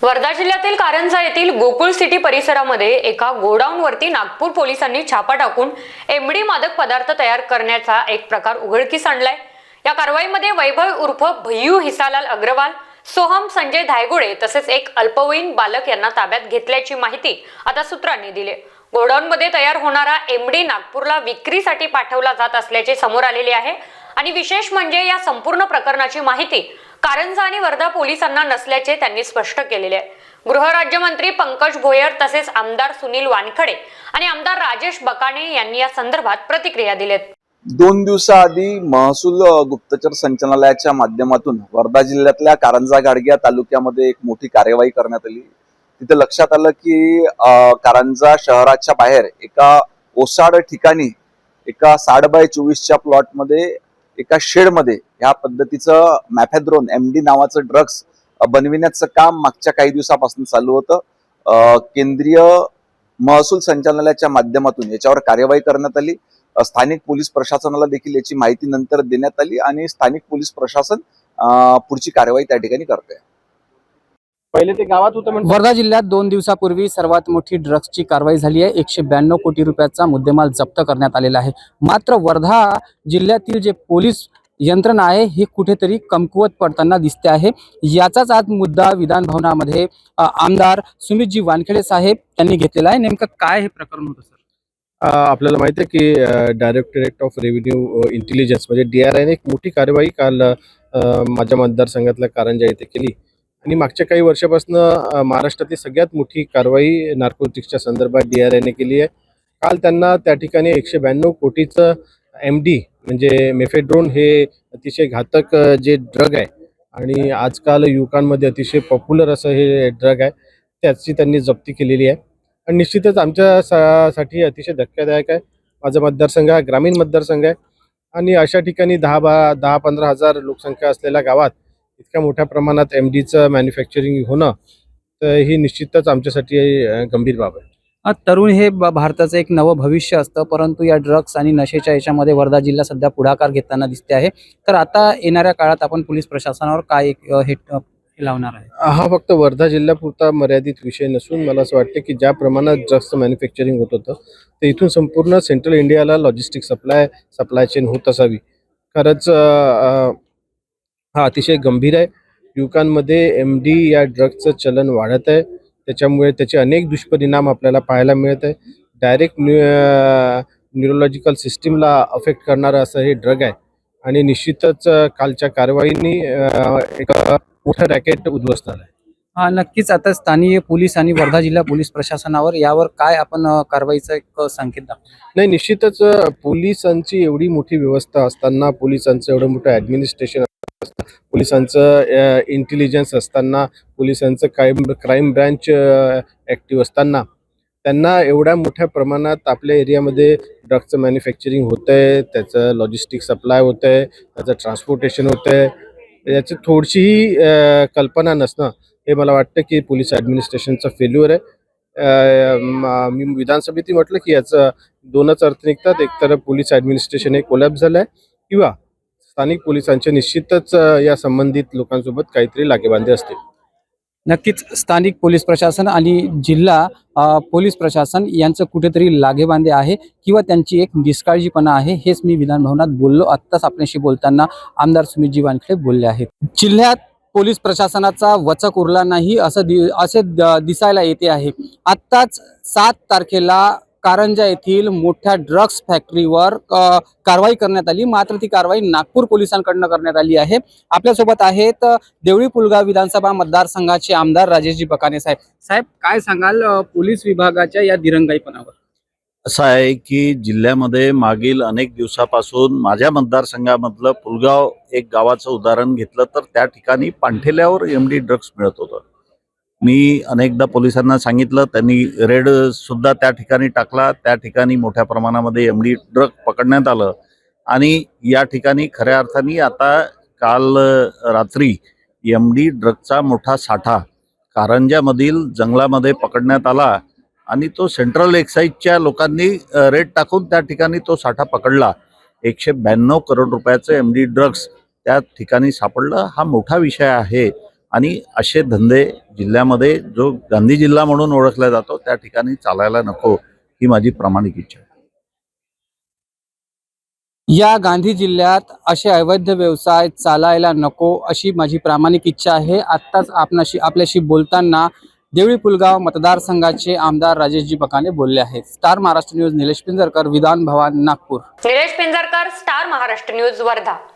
वर्धा जिल्ह्यातील कारंजा येथील गोकुळ सिटी परिसरामध्ये एका गोडाऊनवरती नागपूर पोलिसांनी छापा टाकून एमडी मादक पदार्थ तयार करण्याचा एक प्रकार उघडकीस आणलाय। या कारवाईमध्ये वैभव उर्फ भय्यू हिसालाल अग्रवाल, सोहम संजय धायगुडे तसेच एक अल्पवयीन बालक यांना ताब्यात घेतल्याची माहिती आता सूत्रांनी दिली। गोडाऊनमध्ये तयार होणारा एमडी नागपूरला विक्रीसाठी पाठवला जात असल्याचे समोर आलेले आहे आणि विशेष म्हणजे या संपूर्ण प्रकरणाची माहिती कारंजा आणि वर्धा पोलिसांना नसल्याचे त्यांनी स्पष्ट केलेले आहे। गृहराज्यमंत्री पंकज भोयर तसेच आमदार सुनील वानखडे आणि आमदार राजेश बकाने यांनी या संदर्भात प्रतिक्रिया दिल्यात। 2 दिवसाआधी महसूल गुप्तचर संचालनालयाच्या माध्यमातून वर्धा जिल्ह्यातल्या कारंजा गाडगे तालुक्यामध्ये एक मोठी कार्यवाही करण्यात आली। तिथे लक्षात आलं की कारंजा शहराच्या बाहेर एका ओसाड ठिकाणी एका 60/24च्या प्लॉटमध्ये एका शेडमध्ये या पद्धतीचं मॅफेड्रोन एमडी नावाचं ड्रग्स बनविण्याचं काम मागच्या काही दिवसापासून चालू होतं। केंद्रीय महसूल संचालनालयाच्या माध्यमातून याच्यावर कार्यवाही करण्यात आली। स्थानिक पोलीस प्रशासनाला देखील याची माहिती नंतर देण्यात आली आणि स्थानिक पोलीस प्रशासन पुढची कार्यवाही त्या ठिकाणी करते। पहिले ते गावात होतं म्हणजे वर्धा जिल्ह्यात 2 दिवसापूर्वी सर्वात मोठी ड्रग्सची कारवाई झाली आहे। 192 कोटी रुपयाचा मुद्देमाल जप्त करण्यात आलेला आहे। मात्र वर्धा जिल्ह्यातील जे पोलीस यंत्रणा आहे ही कुठेतरी कमकुवत पडताना दिसते आहे। याचाच आज मुद्दा विधान भवनामध्ये आमदार सुमितजी वानखेडे साहेब यांनी घेतलेला आहे। नेमकं काय हे प्रकरण होतं सर? आपल्याला माहिती आहे की डायरेक्टरेट ऑफ रेव्हेन्यू इंटेलिजन्स म्हणजे DRI ने एक मोठी कार्यवाही काल माझ्या मतदारसंघातल्या कारंजा येथे केली आणि मागच्या काही वर्षापासून महाराष्ट्रातली सगळ्यात मोठी कारवाई नार्कोटिक्सच्या संदर्भात DRI ने केली आहे। काल त्यांना त्या ठिकाणी 192 कोटीचं MD म्हणजे मेफेड्रोन हे अतिशय घातक जे ड्रग आहे आणि आजकाल युवकांमध्ये अतिशय पॉप्युलर असं हे ड्रग आहे, त्याची त्यांनी जप्ती केलेली आहे आणि निश्चितच आमच्यासाठी अतिशय धक्कादायक आहे। माझा मतदारसंघ हा ग्रामीण मतदारसंघ आहे आणि अशा ठिकाणी 10-15 हजार लोकसंख्या असलेल्या गावात इतक्या मोठ्या प्रमाणात MDचं मॅन्युफॅक्चरिंग होणं तर ही निश्चितच आमच्यासाठी गंभीर बाब आहे। तरुण हे भारताचं एक नवं भविष्य असतं, परंतु या ड्रग्स आणि नशेच्या याच्यामध्ये वर्धा जिल्हा सध्या पुढाकार घेताना दिसते आहे। तर आता येणाऱ्या काळात आपण पोलीस प्रशासनावर काय हे लावणार आहे? हा फक्त वर्धा जिल्ह्यापुरता मर्यादित विषय नसून मला असं वाटतं की ज्या प्रमाणात ड्रग्सचं मॅन्युफॅक्चरिंग होत होतं ते इथून संपूर्ण सेंट्रल इंडियाला लॉजिस्टिक सप्लाय चेन होत असावी। खरंच हा अतिशय गंभीर आहे। युवकांमध्ये MD या ड्रग्सचं चलन वाढत आहे, त्याच्यामुळे त्याचे अनेक दुष्परिणाम आपल्याला पाहायला मिळत आहे। डायरेक्ट न्यूरोलॉजिकल सिस्टीमला अफेक्ट करणारं असं हे ड्रग आहे आणि निश्चितच कालच्या कारवाईनी एक मोठं रॅकेट उद्ध्वस्त झालं आहे। नक्कीच आता स्थानिक पोलीस आणि वर्धा जिल्हा पोलीस प्रशासनावर यावर काय आपण कारवाईचा एक संकेत दाखवू? नाही, निश्चितच पोलिसांची एवढी मोठी व्यवस्था असताना, पोलिसांचं एवढं मोठं ॲडमिनिस्ट्रेशन असतं, पोलिसांचं इंटेलिजन्स असताना, पोलिसांचं क्राईम ब्रँच ॲक्टिव्ह असताना त्यांना एवढ्या मोठ्या प्रमाणात आपल्या एरियामध्ये ड्रग्सचं मॅन्युफॅक्चरिंग होतं आहे, त्याचं लॉजिस्टिक सप्लाय होतं आहे, त्याचं ट्रान्सपोर्टेशन होतं आहे, याची थोडीशीही कल्पना नसणं हे मला वाटतं की पोलीस ॲडमिनिस्ट्रेशनचं फेल्युअर आहे। मी विधानसभेतही म्हटलं की याचं 2च अर्थ निघतात, एकतर पोलीस ॲडमिनिस्ट्रेशन हे कोलॅप्स झालं आहे किंवा स्थानिक पोलिसांचे निश्चितच या संबंधित लोकांसोबत काहीतरी लागेबांधे असतील। नक्कीच स्थानिक पोलीस प्रशासन आणि जिल्हा पोलीस प्रशासन यांचं कुठेतरी लागेबांधे आहे किंवा त्यांची एक निष्काळजीपणा आहे, हेच मी विधान भवनात बोललो। आत्ताच आपल्याशी बोलताना आमदार सुमितजी वानखेडे बोलले आहेत। जिल्ह्यात पोलीस प्रशासनाचा वचक उरला नाही असे दिसायला येते आहे। आत्ताच 7 तारखेला कारंजा येथील मोठ्या ड्रग्स फॅक्टरीवर कारवाई करण्यात आली, मात्र ती कारवाई नागपूर पोलिसांकडून करण्यात आली आहे। आपल्यासोबत आहेत देवळी पुलगाव विधानसभा मतदारसंघाचे आमदार राजेशजी बकाने साहेब। साहेब, काय सांगाल पोलीस विभागाच्या या दिरंगाईपणावर? असं आहे की जिल्ह्यामध्ये मागील अनेक दिवसापासून माझ्या मतदारसंघामधलं पुलगाव एक गावाचं उदाहरण घेतलं तर त्या ठिकाणी पांठेल्यावर MD ड्रग्स मिळत होतं। मी अनेकदा पोलिसांना सांगितलं, त्यांनी रेड सुद्धा त्या ठिकाणी टाकला, त्या ठिकाणी मोठ्या प्रमाणामध्ये MD ड्रग पकडण्यात आलं आणि या ठिकाणी खऱ्या अर्थाने आता काल रात्री MD ड्रगचा मोठा साठा कारंजामधील जंगलामध्ये पकडण्यात आला आणि तो सेंट्रल एक्साईजच्या लोकांनी रेड टाकून त्या ठिकाणी तो साठा पकडला। 192 करोड रुपयाचं MD ड्रग्स त्या ठिकाणी सापडलं। हा मोठा विषय आहे आणि असे धंदे जिल्ह्यामध्ये जो गांधी जिल्हा म्हणून ओळखला जातो त्या ठिकाणी चालायला नको ही माझी प्रामाणिक इच्छा आहे. या गांधी जिल्ह्यात असे अवैध व्यवसाय चालायला नको अशी माझी प्रामाणिक इच्छा आहे. आत्ताच आपल्याशी बोलताना देवळी पुलगाव मतदारसंघाचे आमदार राजेशजी पकाने बोलले आहेत. Star Maharashtra news Nilesh Pinjarkar, Vidhan Bhavan, Nagpur. Nilesh Pinjarkar, star Maharashtra news, Wardha.